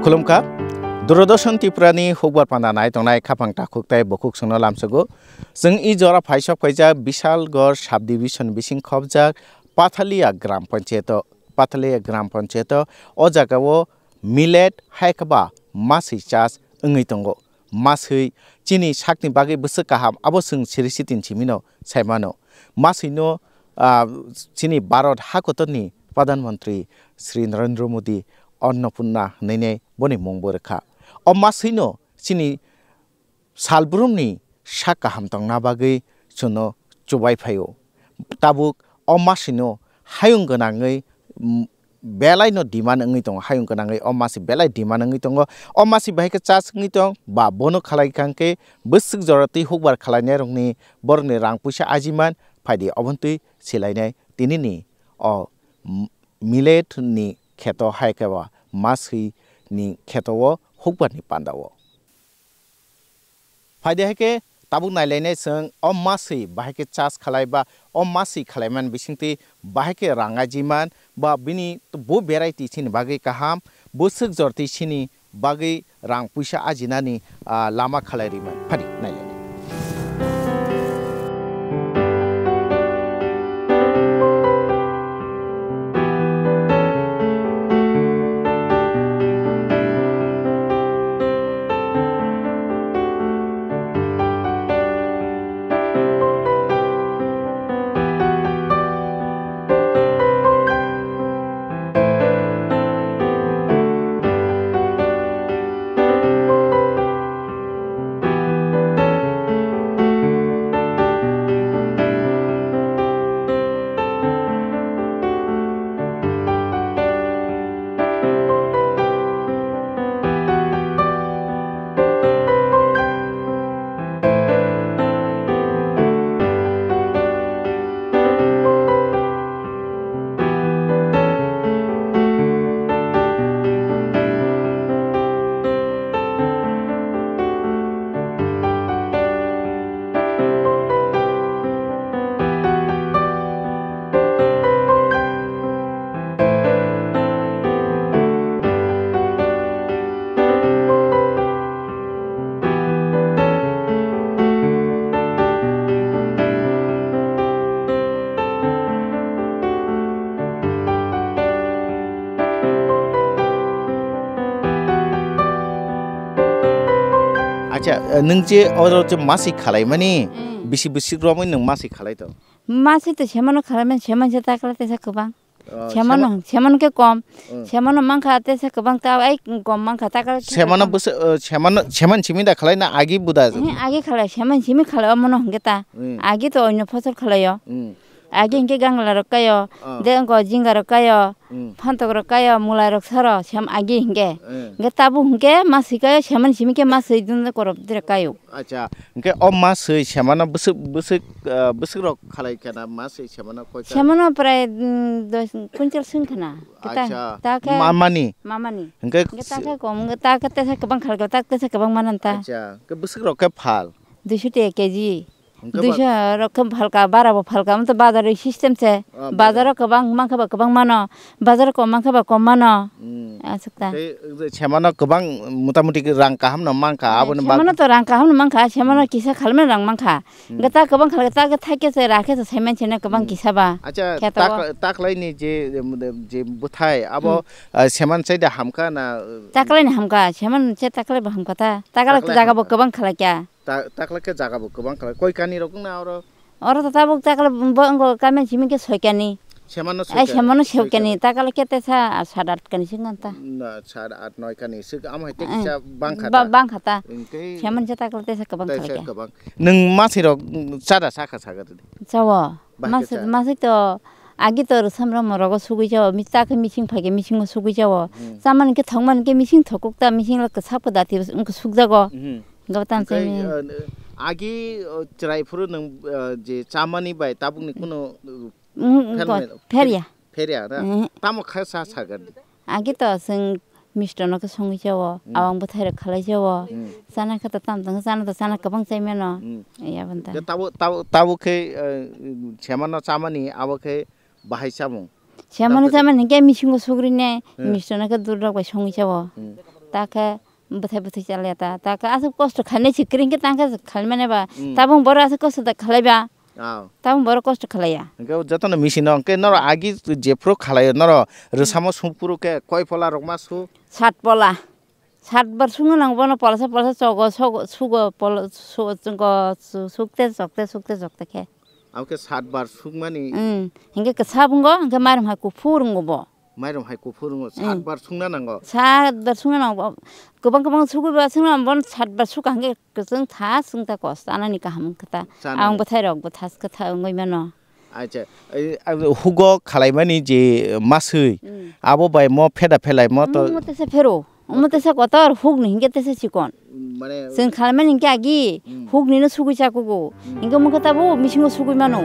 खुलुमखा दूरदर्शन त्रिपुरानि हुकबार पानानाय तंनाय खाफां टाखुकताय बकुक संनो लामसगो जों इ जरा फाइसक फैजा विशालगढ़ सब डिविजन बिसिं खबजाक पाथालिया ग्राम पंचायत ओ जागाओ मिलेट हायकबा मासै चास ओंगै तंगो मासै चिनि साकनि बागै बोसो काहाम आबो जों सिरिसितिन चिमिनो साइमानो मासैनो चिनि भारत हाकतनि प्रधानमंत्री श्री नरेंद्र मोदी अन्नपूर्णा नैने बनि मंबरखा अ मासैनो चिनि सालब्रुमनि साका हामतंना बागै सुनो चुबाय फायो ताबुक अ मासैनो हायुं गोनाङै बेलायनो डिमान्ड ओंगै दं हायुं गोनाङै अ मासै बेलाय डिमान्ड ओंगै दं अ मासै बाहायके चास ओंगै दं बा बनो खालायखांके बोसुक जरती हुकबार खालायनाय रंनि बरनि रां पैसा आजिमान फायदि अबन्ति सिलायनाय तिनिनि अ मिलेटनि खेतो हायकेवा मासैनि खेतोओ हुकबारनि पान्दाओ फायदि हायके ताबुक नायलायनाय जों अ मासै बाहायके चास खालायबा अ मासै खालायमान बिसिंति बाहायके राङाजिमान बा बिनि बो भेराइटि सिनि बागै काहाम बोसुक जरती सिनि बागै रां पैसा आजिनानि लामा खालायरिमान फारि नायलायनाय अच्छा नों जे और जे मासै खालायमानि बिसि बिसिग्रमै नों मासै खालायतो मासै तो सेमनो खालायमान सेमन जे ताकला तेसा गोबां सेमन के कम सेमन मांखा तेसा गोबां ता आई कम मांखा ताकला सेमन सिमिदा खालायना आगि बुदा आगि खालाय सेमन सिमि खालाय मन हंगेता आगि तो अन्य फसल खालायो आगि इनके गांगला रकायो देंको जिंगा रकायो फांतक रकायो मुला रखसरो सेम आगि हिंगे गे ताबु हिंगे मासै का सेमन सिमि के मासै दुन करब दिरकायो अच्छा इनके अ मासै सेमन बसु रक खालाय केना मासै सेमन कोइ सेमन प्राय 10 क्विंटल संखना अच्छा मामानि इनके ताके कम ताके तेसा गोबां खालगो ताके तेसा गोबां मानन्ता अच्छा के बसु रक के फाल 200 केजी 200 रकम फालका बाराबो फालका हम तो बाजार सिस्टम से बाजार गोबां मांखाबा गोबां मानो बाजार को मांखाबा कम मानो आसक्ता सेमन गोबां मोटामोटी रां काहाम न मांखा आबन बा सेमन तो रां काहाम न मांखा सेमन किसा खालमे रां मांखा गता गोबां खालका ता थाके से राखे से सेमन छेने गोबां किसाबा अच्छा ताकलायनि जे बुथाय आबो सेमन साइड हामका ना ताकलायनि हामका सेमन से ताकलाय हामका ता ताकला जागाबो गोबां खालाक्या ताकला के जागाबो गोबां खालाय कोइ कानि रकना और ताबो ताकला बंगो कामे सिमि के सयकानि सेमन सेवकानि ताकला के तेसा 7-8 कानि सिंगांता 7-8 9 कानि सो आमहाय ते किसा बांखाता सेमन से ताकला तेसा गोबां खालाक्या नों मासै रक सादा साखा सागा जावो मासै तो आगे तो सामरा मरगो सुगै जावो मिताके मिसिं फागे मिसिं सुगै जावो सामान के थंमान के मिसिं थकुकता मिसिं लक सापदाति उनको सुगजागो गौतम से आगे चराइफुर नों जे चामानि बाय ताबुनि कुनो फेरिया ना तामो खासा सागन आगे तो जों मिष्टानखौ संगै जावो आवंबो थाइरा खालाय जावो जाना खता तामदों जाना तो जाना गोबां जायमेनो याबनता ताबुखै छेमानो चामानि आवखै बाहायसामु छेमानो चामानि के मिसिंगो सुग्रिने मिष्टानखौ दुरराबाय संगै जावो ताके बथाय बथाय चालयाता ताके आसे कष्ट खाने छिक्रिंके ताके खालमानेबा ताबं बर आसे कष्ट ता खालायबा ताबं बर कष्ट खालाया इंके जतन मेसिन अंके नर आगि जेफ्रो खालाय नर रसामो सुपुरु के कय फला रकमा सु 7 पला 7 बार सुंग नांगबनो पलसा पलसा चग सुग पल सुगते सकते के आवके 7 बार सुगमानि हिंगे के साबुंगो इंके मारम हा कुफुरुंगबो माइरम हाय कुफुरुंगो 7 बार सुंगना नांगो 7 बार सुंग नांगबो गोबां सुगबा सुंग बन 7 बार सुगा हिंगे जों था सुंता कस आनानि काहाम खोता आं बथाय रक बथास खोथा ngैमानो अच्छा हुगो खालायमानि जे मासै आबो बाय म फेदा फेलाय म तो मतेसे फेरो मतेसे कतर हुग हिंगे तेसे चिकन माने जों खालायमानि हिंगे आगि हुगनिनो सुगैसाकुगो हिंगे मखताबो मिसिंगो सुगैमानो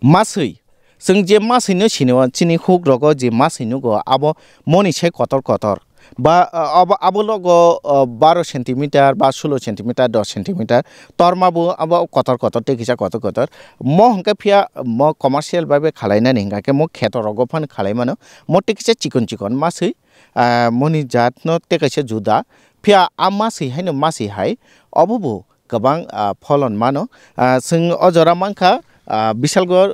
मासै जों जे मासैनो सिनो चिनि हुक रगो जे मासैनो गो आबो मनि से कतर बा आबो लगो 12 सेन्टिमिटार बा 16 सेन्टिमिटार 10 सेन्टिमिटार तर्माबो आबो कतर टेकिसा कतर म हंके फिया म कमार्शियल बाबे खालायना निंगा के म खेतर रगो फान खालाय मानो म टेकिसा चिकन मासै मनि जातनो टेकिसा जुदा फिया आ मासै हायनो मासै हाय अबुबो गोबां फलन मानो जों अजरा मांखा বিশালগড়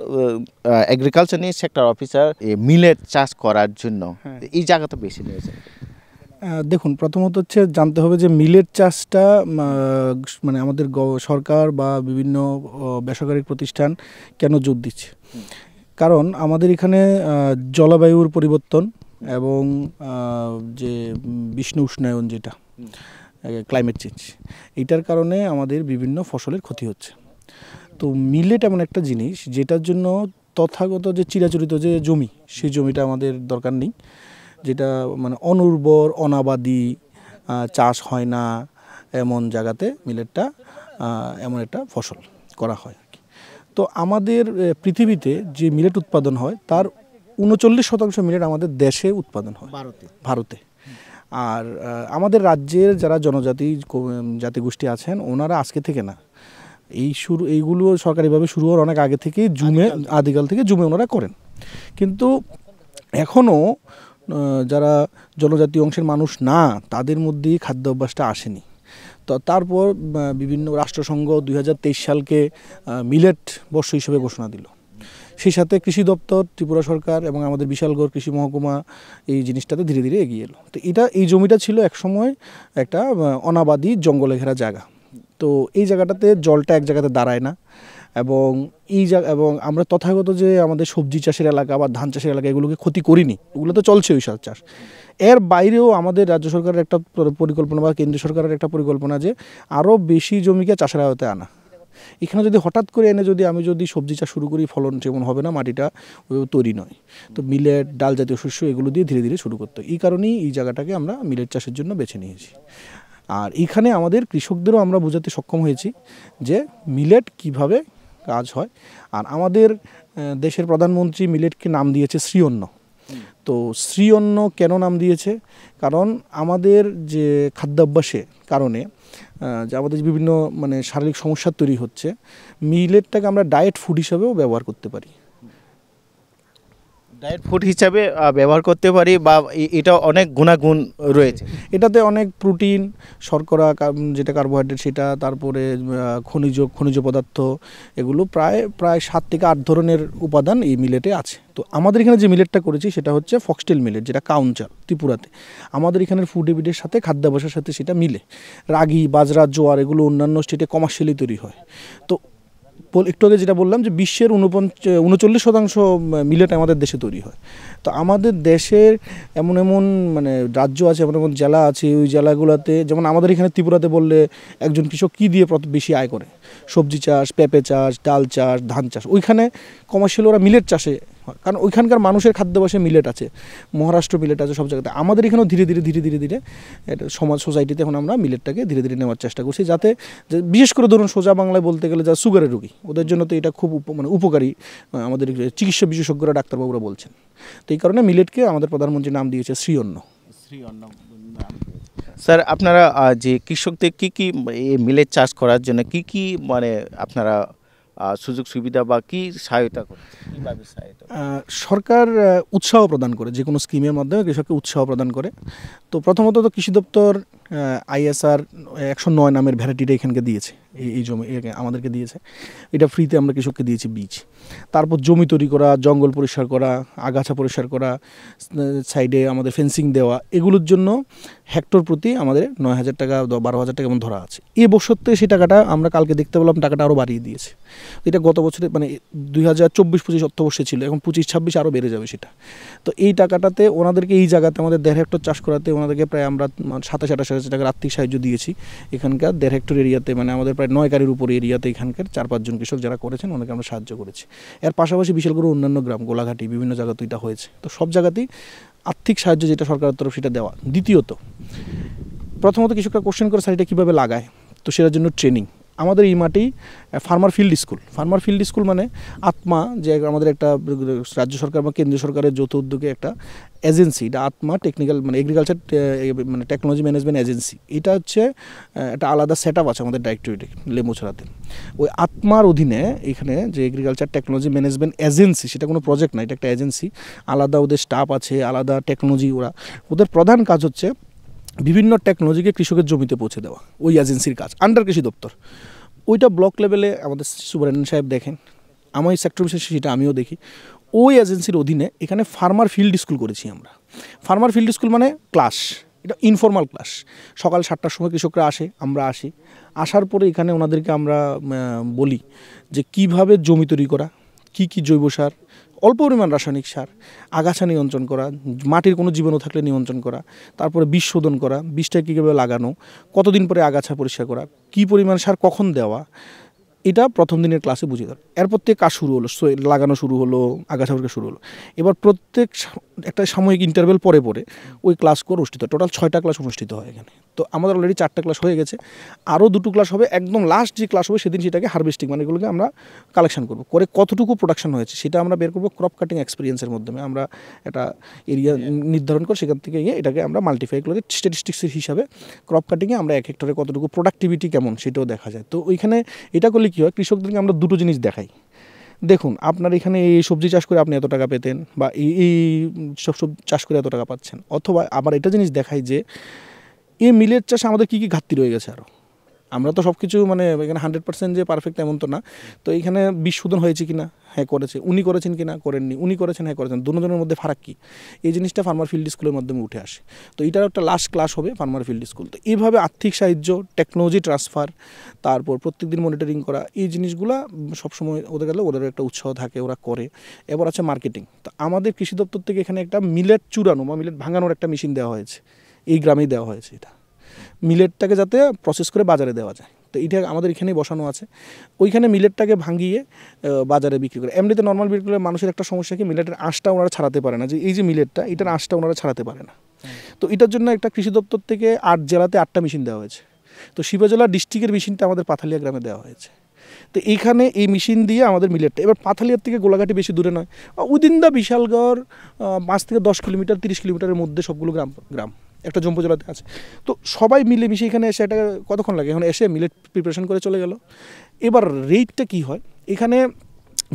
এগ্রিকালচারনি সেক্টর অফিসার মিলেট চাষ করার জন্য এই জায়গা তো বেশি রয়েছে দেখুন প্রথমত হচ্ছে জানতে হবে যে মিলেট চাষটা মানে আমাদের সরকার বা বিভিন্ন বেসরকারি প্রতিষ্ঠান কেন জোর দিচ্ছে কারণ আমাদের এখানে জলবায়ুর পরিবর্তন এবং যে বিশ্ব উষ্ণায়ন যেটা ক্লাইমেট চেঞ্জ এইটার কারণে আমাদের বিভিন্ন ফসলের ক্ষতি হচ্ছে তো মিলেট এমন একটা জিনিস যেটার জন্য তথাগত যে চিরাচরিত যে জমি সেই জমিটা আমাদের দরকার নেই যেটা মানে অনুর্বর অনাবাদি চাষ হয় না এমন জায়গাতে মিলেটটা এমন একটা ফসল করা হয় আর কি তো আমাদের পৃথিবীতে যে মিলেট উৎপাদন হয় তার 39% মিলেট আমাদের দেশে উৎপাদন হয় ভারতে আর আমাদের রাজ্যের যারা জাতিগোষ্ঠী আছেন ওনারা আজকে থেকে না এইগুলো সরকারিভাবে শুরু হওয়ার অনেক আগে থেকেই আদিকাল থেকে জুমে ওনারা করেন কিন্তু এখনও যারা জনজাতি অংশের মানুষ না তাদের মধ্যেই খাদ্য অভ্যাসটা আসেনি তো তারপর বিভিন্ন রাষ্ট্রসংঘ 2023 সালকে মিলেট বর্ষ হিসেবে ঘোষণা দিল সেই সাথে কৃষি দপ্তর ত্রিপুরা সরকার এবং আমাদের বিশালগড় কৃষি মহকুমা এই জিনিসটাতে ধীরে ধীরে এগিয়ে এলো তো এই জমিটা ছিল একসময় একটা অনাবাদি জঙ্গলে ঘেরা জায়গা তো এই জায়গাটাতে জলটা এক জায়গাতে দাঁড়ায় না এবং এবং আমরা তথাগত যে আমাদের সবজি চাষের এলাকা বা ধান চাষের এলাকা এগুলোকে ক্ষতি করিনি ওগুলো তো চলছে ওই চাষ এর বাইরেও আমাদের রাজ্য সরকারের একটা পরিকল্পনা বা কেন্দ্রীয় সরকারের একটা পরিকল্পনা যে আরও বেশি জমিকে চাষের আওতায় আনা এখানে যদি হঠাৎ করে এনে আমি যদি সবজি চাষ শুরু করি ফলন যেমন হবে না মাটিটা তৈরি নয় তো মিলেট ডাল জাতীয় শস্য এগুলো দিয়ে ধীরে ধীরে শুরু করতে এই কারণেই এই জায়গাটাকে আমরা মিলেট চাষের জন্য বেছে নিয়েছি আর এইখানে আমাদের কৃষকদেরও আমরা বোঝাতে সক্ষম হয়েছি যে মিলেট কিভাবে কাজ হয় আর আমাদের দেশের প্রধানমন্ত্রী মিলেটকে নাম দিয়েছে শ্রী অন্ন তো শ্রী অন্ন কেন নাম দিয়েছে কারণ আমাদের যে খাদ্যাভ্যাসের কারণে যে আমাদের বিভিন্ন মানে শারীরিক সমস্যা তৈরি হচ্ছে মিলেটটাকে আমরা ডায়েট ফুড হিসাবেও ব্যবহার করতে পারি ডায়েট ফুড হিসাবে ব্যবহার করতে পারি বা এটা অনেক গুণাগুণ রয়েছে এটাতে অনেক প্রোটিন শর্করা যেটা কার্বোহাইড্রেট সেটা তারপরে খনিজ পদার্থ এগুলো প্রায় 7 থেকে 8 ধরনের উপাদান এই মিলেটে আছে তো আমাদের এখানে যে মিলেটটা করেছি সেটা হচ্ছে ফক্সটেল মিলেট যেটা কাউন চাল ত্রিপুরাতে আমাদের এখানের ফুড হ্যাবিটের সাথে খাদ্যাভ্যাসের সাথে সেটা মিলে রাগি বাজরা জোয়ার এগুলো অন্যান্য স্টেটে কমার্শিয়ালি তৈরি হয় তো একটু আগে যেটা বললাম যে বিশ্বের 39% মিলেট আমাদের দেশে তৈরি হয় তো আমাদের দেশের এমন মানে রাজ্য আছে এমন জেলা আছে ওই জেলাগুলোতে যেমন আমাদের এখানে ত্রিপুরাতে বললে একজন কৃষক কী দিয়ে বেশি আয় করে সবজি চাষ পেঁপে চাষ ডাল চাষ ধান চাষ ওইখানে কমার্শিয়াল ওরা মিলেট চাষে কারণ ওইখানকার মানুষের খাদ্যাভ্যাসে মিলেট আছে, মহারাষ্ট্র মিলেট আছে, সব জায়গাতে। আমাদের এখানেও ধীরে ধীরে এটা সমাজ সোসাইটিতে এখন আমরা মিলেটটাকে ধীরে ধীরে নেওয়ার চেষ্টা করছি, যাতে বিশেষ করে ধরুন সোজা বাংলায় বলতে গেলে যারা সুগারের রোগী, ওদের জন্য তো এটা খুব মানে উপকারী, আমাদের চিকিৎসা বিশেষজ্ঞরা ডাক্তারবাবুরা বলছেন। তো এই কারণে মিলেটকে আমাদের প্রধানমন্ত্রী নাম দিয়েছে শ্রী অন্ন। স্যার, আপনারা যে কৃষকদের কী মিলেট চাষ করার জন্য কী মানে আপনারা সুযোগ সুবিধা বা কী সহায়তা করেন, কীভাবে সহায়তা? সরকার উৎসাহ প্রদান করে, যে কোনো স্কিমের মাধ্যমে কৃষককে উৎসাহ প্রদান করে। তো প্রথমত তো কৃষি দপ্তর ISR 109 নামের ভ্যারাইটিটা এখানকে দিয়েছে, এই জমি আমাদেরকে দিয়েছে। এটা ফ্রিতে আমরা কৃষককে দিয়েছি বীজ। তারপর জমি তৈরি করা, জঙ্গল পরিষ্কার করা, আগাছা পরিষ্কার করা, সাইডে আমাদের ফেন্সিং দেওয়া, এগুলোর জন্য হেক্টর প্রতি আমাদের 9,000 টাকা 12,000 টাকা এমন ধরা আছে। এই বছরতে সেই টাকাটা আমরা কালকে দেখতে পেলাম টাকাটা আরও বাড়িয়ে দিয়েছে। এটা গত বছরে মানে 2024-25 অর্থবর্ষে ছিল, এখন 25-26 আরও বেড়ে যাবে সেটা। তো এই টাকাটাতে ওনাদেরকে এই জায়গাতে আমাদের 1.5 হেক্টর চাষ করাতে ওনাদেরকে প্রায় আমরা 27-28 টাকার আর্থিক সাহায্য দিয়েছি। এখানকার 1.5 হেক্টর এরিয়াতে মানে আমাদের প্রায় 9 কারির উপর এরিয়াতে এখানকার 4-5 জন কৃষক যারা করেছেন ওনাকে আমরা সাহায্য করেছি। এর পাশাপাশি বিশাল করে অন্যান্য গ্রাম, গোলাঘাটি, বিভিন্ন জায়গাতে এটা হয়েছে। তো সব জায়গাতেই আর্থিক সাহায্য যেটা সরকারের তরফ সেটা দেওয়া। দ্বিতীয়ত, প্রথমত কৃষকরা কোশ্চেন করে স্যার এটা কীভাবে লাগায়, তো সেটার জন্য ট্রেনিং। আমাদের এই মাটি ফার্মার ফিল্ড স্কুল মানে আত্মা, যে আমাদের একটা রাজ্য সরকার বা কেন্দ্রীয় সরকারের যৌথ উদ্যোগে একটা এজেন্সি, এটা আত্মা টেকনিক্যাল মানে এগ্রিকালচার মানে টেকনোলজি ম্যানেজমেন্ট এজেন্সি। এটা হচ্ছে একটা আলাদা সেট আপ আছে আমাদের ডাইরেক্টরেটে লেমুছড়াতে। ওই আত্মার অধীনে এখানে যে এগ্রিকালচার টেকনোলজি ম্যানেজমেন্ট এজেন্সি, সেটা কোনো প্রজেক্ট না, এটা একটা এজেন্সি। আলাদা ওদের স্টাফ আছে, আলাদা টেকনোলজি। ওদের প্রধান কাজ হচ্ছে বিভিন্ন টেকনোলজিকে কৃষকের জমিতে পৌঁছে দেওয়া, ওই এজেন্সির কাজ, আন্ডার কৃষি দপ্তর। ওইটা ব্লক লেভেলে আমাদের সুপারিনটেন্ডেন্ট সাহেব দেখেন, আমার এই সেক্টর বিশেষে সেটা আমিও দেখি। ওই এজেন্সির অধীনে এখানে ফার্মার ফিল্ড স্কুল করেছি আমরা। ফার্মার ফিল্ড স্কুল মানে ক্লাস, এটা ইনফর্মাল ক্লাস। সকাল 7টার সময় কৃষকরা আসে, আমরা আসি। আসার পরে এখানে ওনাদেরকে আমরা বলি যে কীভাবে জমি তৈরি করা, কী জৈব সার, অল্প পরিমাণ রাসায়নিক সার, আগাছা নিয়ন্ত্রণ করা, মাটির কোনো জীবাণু থাকলে নিয়ন্ত্রণ করা, তারপরে বীজ শোধন করা, বীজটা কীভাবে লাগানো, কতদিন পরে আগাছা পরিষ্কার করা, কী পরিমাণ সার কখন দেওয়া, এটা প্রথম দিনের ক্লাসে বুঝিয়ে দেওয়া। এরপর থেকে কাজ শুরু হলো, লাগানো শুরু হলো, আগাছা পরিষ্কার শুরু হলো। এবার প্রত্যেক একটা সাময়িক ইন্টারভেল পরে ওই ক্লাস অনুষ্ঠিত হয়। টোটাল 6টা ক্লাস অনুষ্ঠিত হয় এখানে। তো আমাদের অলরেডি 4টা ক্লাস হয়ে গেছে, আরও 2টো ক্লাস হবে। একদম লাস্ট যে ক্লাস হবে সেদিন সেটাকে হারভেস্টিং মানে এগুলোকে আমরা কালেকশন করবো, করে কতটুকু প্রোডাকশন হয়েছে সেটা আমরা বের করবো। ক্রপ কাটিং এক্সপিরিয়েন্সের মাধ্যমে আমরা একটা এরিয়া নির্ধারণ করে সেখান থেকে গিয়ে এটাকে আমরা মাল্টিফাই করে স্ট্যাটিস্টিক্সের হিসাবে ক্রপ কাটিংয়ে আমরা এক হেক্টরে কতটুকু প্রোডাক্টিভিটি কেমন সেটাও দেখা যায়। তো ওইখানে এটা করলে কী হয়, কৃষকদেরকে আমরা দুটো জিনিস দেখাই। দেখুন, আপনার এখানে এই সবজি চাষ করে আপনি এত টাকা পেতেন, বা এই সব চাষ করে এত টাকা পাচ্ছেন। অথবা আবার এটা জিনিস দেখাই যে এই মিলেট চাষ আমাদের কী ঘাটতি রয়ে গেছে আরও। আমরা তো সব কিছু মানে এখানে 100% যে পারফেক্ট এমন তো না। তো এইখানে বীজ শোধন হয়েছে কিনা, হ্যাঁ করেছে। উনি করেছেন কিনা, করেননি। উনি করেছেন, হ্যাঁ করেছেন। দুজনের মধ্যে ফারাক কী, এই জিনিসটা ফার্মার ফিল্ড স্কুলের মাধ্যমে উঠে আসে। তো এটার একটা লাস্ট ক্লাস হবে ফার্মার ফিল্ড স্কুল। তো এইভাবে আর্থিক সাহায্য, টেকনোলজি ট্রান্সফার, তারপর প্রত্যেকদিন মনিটরিং করা, এই জিনিসগুলো সবসময় ওদের গেলে ওদের একটা উৎসাহ থাকে, ওরা করে। এবার আছে মার্কেটিং। তো আমাদের কৃষি দপ্তর থেকে এখানে একটা মিলেট চুরানো বা মিলেট ভাঙানোর একটা মেশিন দেওয়া হয়েছে, এই গ্রামেই দেওয়া হয়েছে। এটা মিলেটটাকে যাতে প্রসেস করে বাজারে দেওয়া যায়, তো এটা আমাদের এখানেই বসানো আছে। ওইখানে মিলেটটাকে ভাঙিয়ে বাজারে বিক্রি করে। এমনিতে নর্মাল বিক্রি করে মানুষের একটা সমস্যা কি, মিলেটের আঁশটা ওনারা ছাড়াতে পারে না, যে এই যে মিলেটটা, এটার আঁশটা ওনারা ছাড়াতে পারে না। তো এটার জন্য একটা কৃষি দপ্তর থেকে 8 জেলাতে 8টা মেশিন দেওয়া হয়েছে। তো শিবজলা ডিস্ট্রিক্টের মেশিনটা আমাদের পাথালিয়া গ্রামে দেওয়া হয়েছে। তো এইখানে এই মেশিন দিয়ে আমাদের মিলেটটা, এবার পাথালিয়ার থেকে গোলাঘাটি বেশি দূরে নয়, উইদিন দা বিশালগড় 5 থেকে 10 কিলোমিটার 30 কিলোমিটারের মধ্যে সবগুলো গ্রাম একটা জম্পজলাতে আছে। তো সবাই মিলেমিশে এখানে এসে, এটা কতক্ষণ লাগে, এখন এসে মিলেট প্রিপারেশন করে চলে গেল। এবার রেটটা কি হয়, এখানে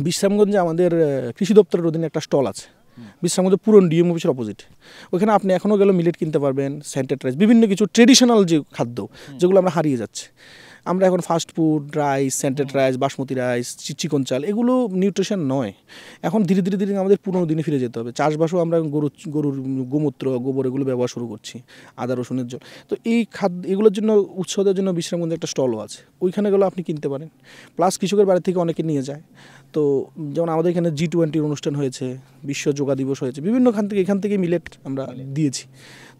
বিশ্রামগঞ্জে আমাদের কৃষি দপ্তরের অধীনে একটা স্টল আছে, বিশ্রামগঞ্জ পুরন ডিএম অফিসের অপোজিট। ওইখানে আপনি এখনও গেলে মিলেট কিনতে পারবেন, স্যান্টেড রাইস, বিভিন্ন কিছু ট্রেডিশনাল যে খাদ্য যেগুলো আমরা হারিয়ে যাচ্ছে। আমরা এখন fast food, rice, scented rice, basmati rice, চিকন চাল, এগুলো নিউট্রিশন নয়। এখন ধীরে ধীরে আমাদের পুরোনো দিনে ফিরে যেতে হবে। চাষবাসও আমরা গরুর গোমূত্র, গোবর এগুলো ব্যবহার শুরু করছি, আদা রসুনের জল। তো এই এগুলোর জন্য উৎসবের জন্য বিশ্রামগঞ্জে একটা স্টলও আছে, ওইখানে গেলেও আপনি কিনতে পারেন। প্লাস কৃষকের বাড়ি থেকে অনেকে নিয়ে যায়। তো যেমন আমাদের এখানে G20 অনুষ্ঠান হয়েছে, বিশ্ব যোগা দিবস হয়েছে, বিভিন্ন এখান থেকে মিলেট আমরা দিয়েছি।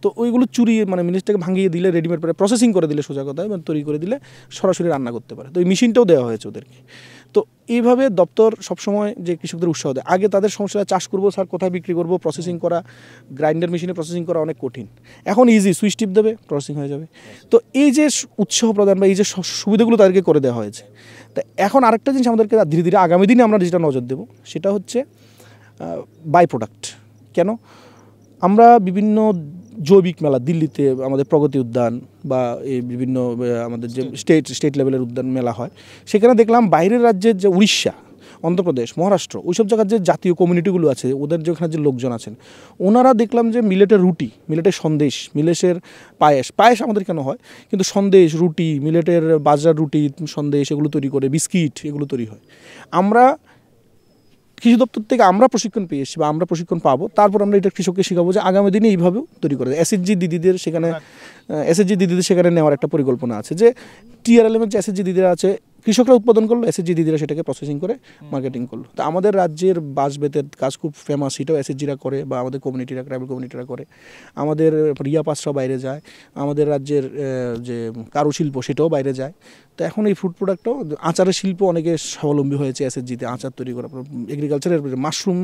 তো ওইগুলো চুরি মানে মিলেটটাকে ভাঙিয়ে দিলে রেডিমেড করে প্রসেসিং করে দিলে সোজা কথা এবং তৈরি করে দিলে সরাসরি রান্না করতে পারে। তো এই মেশিনটাও দেওয়া হয়েছে ওদেরকে। তো এইভাবে দপ্তর সবসময় যে কৃষকদের উৎসাহ দেয়। আগে তাদের সমস্যা চাষ করবো স্যার, কোথায় বিক্রি করবো, প্রসেসিং করা, গ্রাইন্ডার মেশিনে প্রসেসিং করা অনেক কঠিন। এখন ইজি, সুইচ টিপ দেবে, প্রসেসিং হয়ে যাবে। তো এই যে উৎসাহ প্রদান বা এই যে সুবিধাগুলো তাদেরকে করে দেওয়া হয়েছে। তা এখন আরেকটা জিনিস আমাদেরকে ধীরে ধীরে আগামী দিনে আমরা যেটা নজর দেবো সেটা হচ্ছে বাই প্রোডাক্ট। কেন আমরা বিভিন্ন জৈবিক মেলা, দিল্লিতে আমাদের প্রগতি উদ্যান বা এই বিভিন্ন আমাদের যে স্টেট লেভেলের উদ্যান মেলা হয়, সেখানে দেখলাম বাইরের রাজ্যের যে উড়িষ্যা, অন্ধ্রপ্রদেশ, মহারাষ্ট্র, ওইসব জায়গার যে জাতীয় কমিউনিটিগুলো আছে, ওদের যেখানে যে লোকজন আছেন, ওনারা দেখলাম যে মিলেটের রুটি, মিলেটের সন্দেশ, মিলেটের পায়েস আমাদের কেন হয়, কিন্তু সন্দেশ, রুটি, মিলেটের বাজরার রুটি, সন্দেশ এগুলো তৈরি করে, বিস্কিট এগুলো তৈরি হয়। আমরা কৃষি দপ্তর থেকে আমরা প্রশিক্ষণ পেয়ে এসেছি বা আমরা প্রশিক্ষণ পাবো, তারপর আমরা এটা কৃষককে শেখাবো যে আগামী দিনে এইভাবেও তৈরি করে। এসএসজি দিদিদের সেখানে নেওয়ার একটা পরিকল্পনা আছে যে টিআরএলএমের যে এসএসজি দিদিরা আছে, কৃষকরা উৎপাদন করলো, এসএসজি দিদিরা সেটাকে প্রসেসিং করে মার্কেটিং করলো। তো আমাদের রাজ্যের বাঁশ বেতের কাজ খুব ফেমাস, সেটাও এসএসজিরা করে বা আমাদের কমিউনিটিরা, ট্রাইবাল কমিউনিটিরা করে। আমাদের রিয়া পাসরাও বাইরে যায়, আমাদের রাজ্যের যে কারুশিল্প সেটাও বাইরে যায়। তো এখন এই ফুড প্রোডাক্টও, আচারের শিল্প অনেকে স্বাবলম্বী হয়েছে এসএসজিতে, আচার তৈরি করা, এগ্রিকালচারের মাশরুম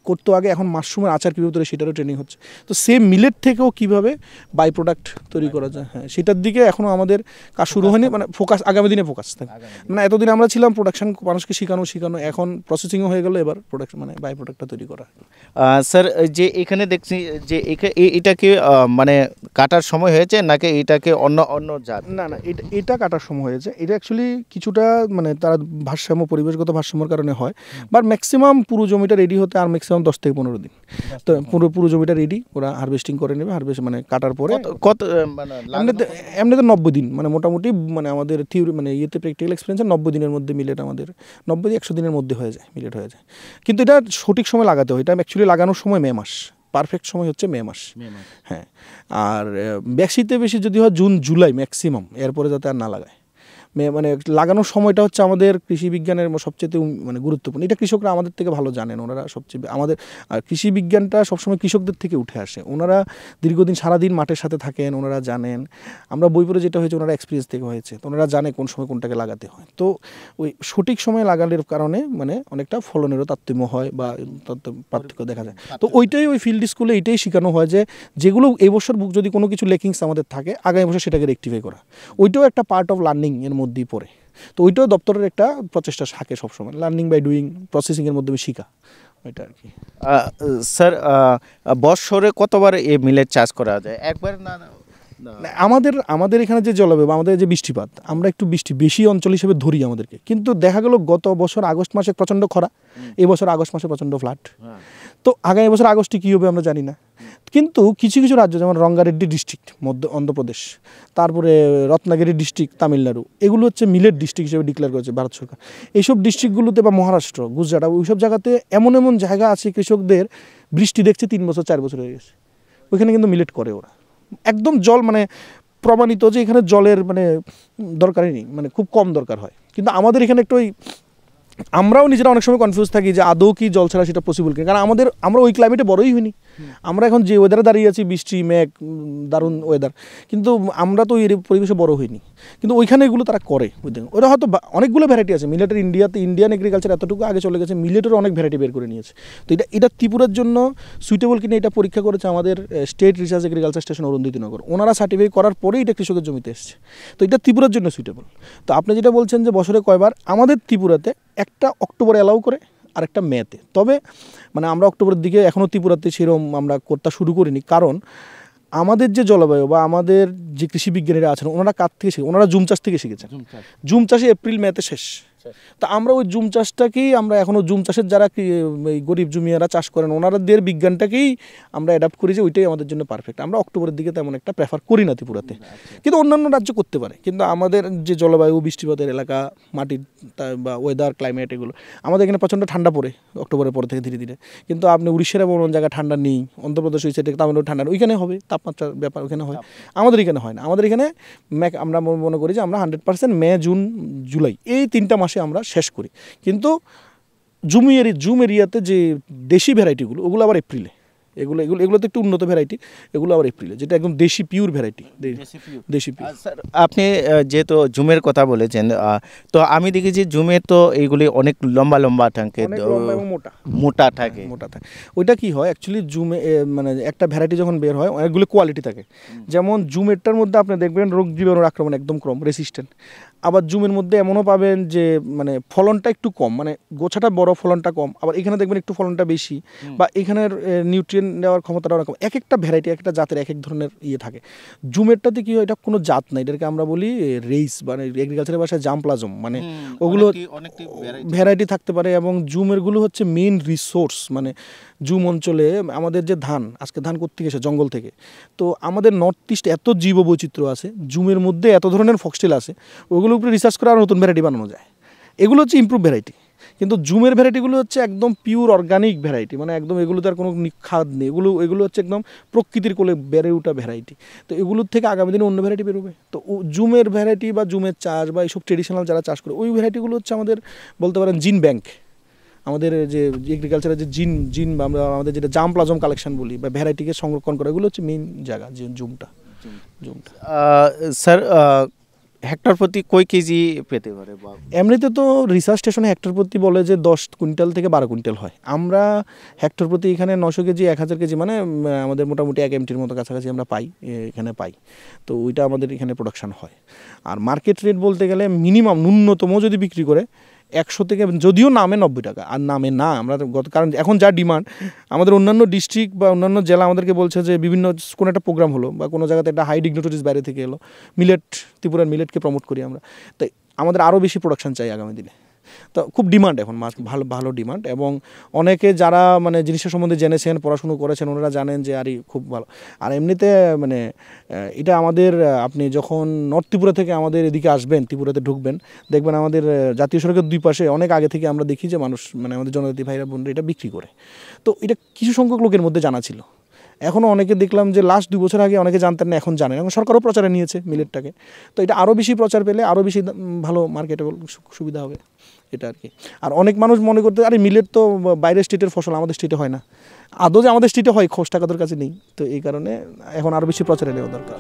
করতো আগে, এখন মাশরুমের আচার কীভাবে তৈরি সেটারও ট্রেনিং হচ্ছে। তো সেম মিলেট থেকেও কীভাবে বাই প্রোডাক্ট তৈরি করা যায়, হ্যাঁ, সেটার দিকে এখনও আমাদের কাজ শুরু হয়নি। মানে ফোকাস আগামী দিনে ফোকাস থাকে। মানে এতদিন আমরা ছিলাম প্রোডাকশন, মানুষকে শেখানো, এখন প্রসেসিংও হয়ে গেল, এবার প্রোডাকশন মানে বাই প্রোডাক্টটা তৈরি করা। স্যার, যে এখানে দেখছি যে এটাকে মানে কাটার সময় হয়েছে নাকি এটাকে অন্য জাত? না, এটা কাটার সময় হয়েছে। এটা অ্যাকচুয়ালি কিছুটা মানে তারা ভারসাম্য, পরিবেশগত ভারসাম্যের কারণে হয়। বাট ম্যাক্সিমাম পুরো জমিটা রেডি হতে আর ম্যাক্সিমাম 10 থেকে 15 দিন। তো পুরো জমিটা রেডি, ওরা হারভেস্টিং করে নেবে। হারভেস্ট মানে কাটার পরে কত মানে এমনিতে 90 দিন, মানে মোটামুটি মানে আমাদের থিওরি মানে ইয়েতে প্র্যাকটিক্যাল এক্সপিরিয়েন্সে 90 দিনের মধ্যে মিলেট আমাদের 90-100 দিনের মধ্যে হয়ে যায়, মিলেট হয়ে যায়। কিন্তু এটা সঠিক সময় লাগাতে হয়। এটা অ্যাকচুয়ালি লাগানোর সময় মে মাস, পারফেক্ট সময় হচ্ছে মে মাস। হ্যাঁ, আর বেশি যদি হয় জুন জুলাই ম্যাক্সিমাম, এরপরে যাতে আর না লাগায়। মানে লাগানোর সময়টা হচ্ছে আমাদের কৃষি বিজ্ঞানের সবচেয়ে মানে গুরুত্বপূর্ণ। এটা কৃষকরা আমাদের থেকে ভালো জানেন। ওনারা সবচেয়ে আমাদের কৃষি বিজ্ঞানটা সবসময় কৃষকদের থেকে উঠে আসে। ওনারা দীর্ঘদিন সারাদিন মাঠের সাথে থাকেন, ওনারা জানেন। আমরা বই পড়ে যেটা হয়েছে, ওনারা এক্সপিরিয়েন্স থেকে হয়েছে। তো ওনারা জানে কোন সময় কোনটাকে লাগাতে হয়। তো ওই সঠিক সময় লাগানোর কারণে মানে অনেকটা ফলনেরও তারতম্য হয় বা পার্থক্য দেখা যায়। তো ওইটাই ওই ফিল্ড স্কুলে এইটাই শেখানো হয় যে যেগুলো এই বছর যদি কোনো কিছু লেকিংস আমাদের থাকে, আগামী বছর সেটাকে রেকটিফাই করা। ওইটাও একটা পার্ট অফ লার্নিং এর মধ্যেই পড়ে। তো ওইটাও দপ্তরের একটা প্রচেষ্টা থাকে সবসময়, লার্নিং বাই ডুইং, প্রসেসিংয়ের মাধ্যমে শেখা, ওইটা আর কি। স্যার, বছরে কতবার এই মিলেট চাষ করা যায়? একবার? না, আমাদের এখানে যে জলবায়ু বা আমাদের যে বৃষ্টিপাত, আমরা একটু বৃষ্টি বেশি অঞ্চল হিসেবে ধরি আমাদেরকে। কিন্তু দেখা গেল গত বছর আগস্ট মাসে প্রচণ্ড খরা, এই বছর আগস্ট মাসে প্রচণ্ড ফ্লাড। তো আগামী বছর আগস্টে কী হবে আমরা জানি না। কিন্তু কিছু কিছু রাজ্য যেমন রঙ্গারেড্ডি ডিস্ট্রিক্ট অন্ধ্রপ্রদেশ, তারপরে রত্নাগিরি ডিস্ট্রিক্ট তামিলনাড়ু, এগুলো হচ্ছে মিলেট ডিস্ট্রিক্ট হিসেবে ডিক্লেয়ার করেছে ভারত সরকার। এইসব ডিস্ট্রিক্টগুলোতে বা মহারাষ্ট্র, গুজরাট, ওইসব জায়গাতে এমন জায়গা আছে কৃষকদের বৃষ্টি দেখছে 3 বছর 4 বছর হয়ে গেছে, ওইখানে কিন্তু মিলেট করে ওরা। একদম জল মানে প্রমাণিত যে এখানে জলের মানে দরকারই নেই, মানে খুব কম দরকার হয়। কিন্তু আমাদের এখানে একটু আমরাও নিজেরা অনেক সময় কনফিউজ থাকি যে আদৌ কি জল ছাড়া সেটা পসিবল কিনা। কারণ আমরা ওই ক্লাইমেটে বড়ই হইনি। আমরা এখন যে ওয়েদারে দাঁড়িয়ে আছি, বৃষ্টি, মেঘ, দারুণ ওয়েদার, কিন্তু আমরা তো এই পরিবেশে বড় হইনি। কিন্তু ওইখানে এগুলো তারা করে। ওরা হয়তো অনেকগুলো ভ্যারাইটি আছে মিলেটের। ইন্ডিয়ান এগ্রিকালচার এতটুকু আগে চলে গেছে, মিলেটেরও অনেক ভ্যারাইটি বের করে নিয়েছে। তো এটা ত্রিপুরার জন্য সুইটেবল কিনা এটা পরীক্ষা করেছে আমাদের state research agriculture station Arundhatinagar. ওনারা সার্টিফাই করার পরেই এটা কৃষকের জমিতে এসছে। তো এটা ত্রিপুরার জন্য সুইটেবল। তো আপনি যেটা বলছেন যে বছরে কয়বার, আমাদের ত্রিপুরাতে একটা অক্টোবরে অ্যালাউ করে আর একটা মেতে। তবে মানে আমরা অক্টোবরের দিকে এখনও ত্রিপুরাতে সেরকম আমরা করতে শুরু করিনি। কারণ আমাদের যে জলবায়ু বা আমাদের যে কৃষি বিজ্ঞানীরা আছেন, ওনারা কার থেকে শিখে, ওনারা জুম চাষ থেকে শিখেছেন। জুম চাষে এপ্রিল মেতে শেষ। তা আমরা ওই জুম চাষটাকেই আমরা এখনও জুম চাষের যারা গরিব জমিয়ারা চাষ করেন, ওনাদের বিজ্ঞানটাকেই আমরা অ্যাডাপ্ট করি যে ওইটাই আমাদের জন্য পারফেক্ট। আমরা অক্টোবরের দিকে তেমন একটা প্রেফার করি না ত্রিপুরাতে, কিন্তু অন্যান্য রাজ্য করতে পারে। কিন্তু আমাদের যে জলবায়ু, বৃষ্টিপাতের এলাকা, মাটির বা ওয়েদার, ক্লাইমেট, এগুলো আমাদের এখানে প্রচণ্ড ঠান্ডা পড়ে অক্টোবরের পর থেকে ধীরে ধীরে। কিন্তু আপনি উড়িষ্যার এমন জায়গায় ঠান্ডা নেই, অন্ধ্রপ্রদেশ ওই সাইডে তামিলনাড়ু ঠান্ডা, ওইখানে হবে তাপমাত্রার ব্যাপার, ওইখানে হয়, আমাদের এখানে হয় না। আমাদের এখানে আমরা মনে করি যে আমরা 100% মে, জুন, জুলাই এই 3টা মাসে আমরা শেষ করি। কিন্তু জুম এরিয়াতে যে দেশি ভ্যারাইটিগুলো, ওগুলো আবার এপ্রিলে, এগুলো এগুলো এগুলো তো একটু উন্নত ভ্যারাইটি, এগুলো আবার এপ্রিলে, যেটা একদম দেশি পিওর ভ্যারাইটি, দেশি পিওর। স্যার আপনি যেহেতু জুমের কথা বলেছেন, তো আমি দেখেছি জুমের তো এইগুলি অনেক লম্বা লম্বা থাকে, এবং মোটা থাকে। ওইটা কি হয় অ্যাকচুয়ালি জুমে মানে একটা ভ্যারাইটি যখন বের হয় অনেকগুলো কোয়ালিটি থাকে। যেমন জুমেরটার মধ্যে আপনি দেখবেন রোগ জীবাণুর আক্রমণ একদম কম, রেসিস্ট্যান্ট। আবার জুমের মধ্যে এমনও পাবেন যে মানে ফলনটা একটু কম, মানে গোছাটা বড়, ফলনটা কম। আবার এখানে দেখবেন একটু ফলনটা বেশি, বা এখানের নিউট্রিয়েন্ট নেওয়ার ক্ষমতাটা অনেক কম। এক একটা ভ্যারাইটি, এক একটা জাতের এক এক ধরনের ইয়ে থাকে। জুমেরটাতে কি হয়, এটা কোনো জাত নাই, এটাকে আমরা বলি রেইস, মানে এগ্রিকালচারের ভাষায় জাম্পলাজম, মানে ওগুলো ভ্যারাইটি থাকতে পারে। এবং জুমেরগুলো হচ্ছে মেইন রিসোর্স, মানে জুম অঞ্চলে আমাদের যে ধান, আজকে ধান কোত্থেকে এসে জঙ্গল থেকে, তো আমাদের নর্থ ইস্ট এত জীব বৈচিত্র্য আছে, জুমের মধ্যে এত ধরনের ফক্সটেল আছে, ওগুলোর উপরে রিসার্চ করে আরও নতুন ভ্যারাইটি বানানো যায়। এগুলো হচ্ছে ইমপ্রুভ ভ্যারাইটি। কিন্তু জুমের ভ্যারাইটিগুলো হচ্ছে একদম পিওর অর্গানিক ভ্যারাইটি, মানে একদম এগুলোতে আর কোনো খাদ নেই, এগুলো হচ্ছে একদম প্রকৃতির কোলে বেড়ে ওঠা ভ্যারাইটি। তো এগুলোর থেকে আগামী দিনে অন্য ভ্যারাইটি বেরোবে। তো জুমের ভ্যারাইটি বা জুমের চাষ বা এইসব ট্রেডিশনাল যারা চাষ করে, ওই ভ্যারাইটিগুলো হচ্ছে আমাদের বলতে পারেন জিন ব্যাংক। আমাদের যে এগ্রিকালচারের যে জিন বা আমরা আমাদের যেটা জাম্পলাজম কালেকশন বলি বা ভ্যারাইটিকে সংরক্ষণ করা, এগুলো হচ্ছে মেইন জায়গা, যে জুমটা। স্যার হেক্টর প্রতি কয় কেজি পেতে পারে? এমনিতে তো রিসার্চ স্টেশনে হেক্টর প্রতি বলে যে 10 কুইন্টাল থেকে 12 কুইন্টাল হয়। আমরা হেক্টর প্রতি এখানে 900 কেজি 1000 কেজি, মানে আমাদের মোটামুটি 1 MTর মতো কাছাকাছি আমরা এখানে পাই। তো ওইটা আমাদের এখানে প্রোডাকশান হয়। আর মার্কেট রেট বলতে গেলে মিনিমাম ন্যূনতম যদি বিক্রি করে 100 থেকে, যদিও নামে 90 টাকা, আর নামে না আমরা কারণ এখন যা ডিমান্ড, আমাদের অন্যান্য ডিস্ট্রিক্ট বা অন্যান্য জেলা আমাদেরকে বলছে যে বিভিন্ন কোনো একটা প্রোগ্রাম হলো বা কোনো জায়গাতে একটা হাই ডিগনিটরিজ বাইরে থেকে এলো, মিলেট, ত্রিপুরার মিলেটকে প্রমোট করি আমরা, তাই আমাদের আরও বেশি প্রোডাকশান চাই আগামী দিনে। তো খুব ডিমান্ড এখন, ভালো ডিমান্ড। এবং অনেকে যারা মানে জিনিসের সম্বন্ধে জেনেছেন, পড়াশুনো করেছেন, ওনারা জানেন যে আরই খুব ভালো। আর এমনিতে মানে এটা আমাদের, আপনি যখন নর্থ ত্রিপুরা থেকে আমাদের এদিকে আসবেন, ত্রিপুরাতে ঢুকবেন, দেখবেন আমাদের জাতীয় সড়কের দুই পাশে অনেক আগে থেকে আমরা দেখি যে মানুষ, মানে আমাদের জনজাতি ভাইরা বোনরা এটা বিক্রি করে। তো এটা কিছু সংখ্যক লোকের মধ্যে জানা ছিল। এখনও অনেকে দেখলাম যে লাস্ট 2 বছর আগে অনেকে জানতেন না, এখন জানেন। এখন সরকারও প্রচারে নিয়েছে মিলেটটাকে। তো এটা আরও বেশি প্রচার পেলে আরও বেশি ভালো মার্কেটেবল সুবিধা হবে, এটা আর কি। আর অনেক মানুষ মনে করতে, আরে মিলেট তো বাইরের স্টেটের ফসল, আমাদের স্টেটে হয় না। আদৌ যে আমাদের স্টেটে হয় খোঁজ টাকা কাছে নেই। তো এই কারণে এখন আরও বেশি প্রচারে নেওয়া দরকার।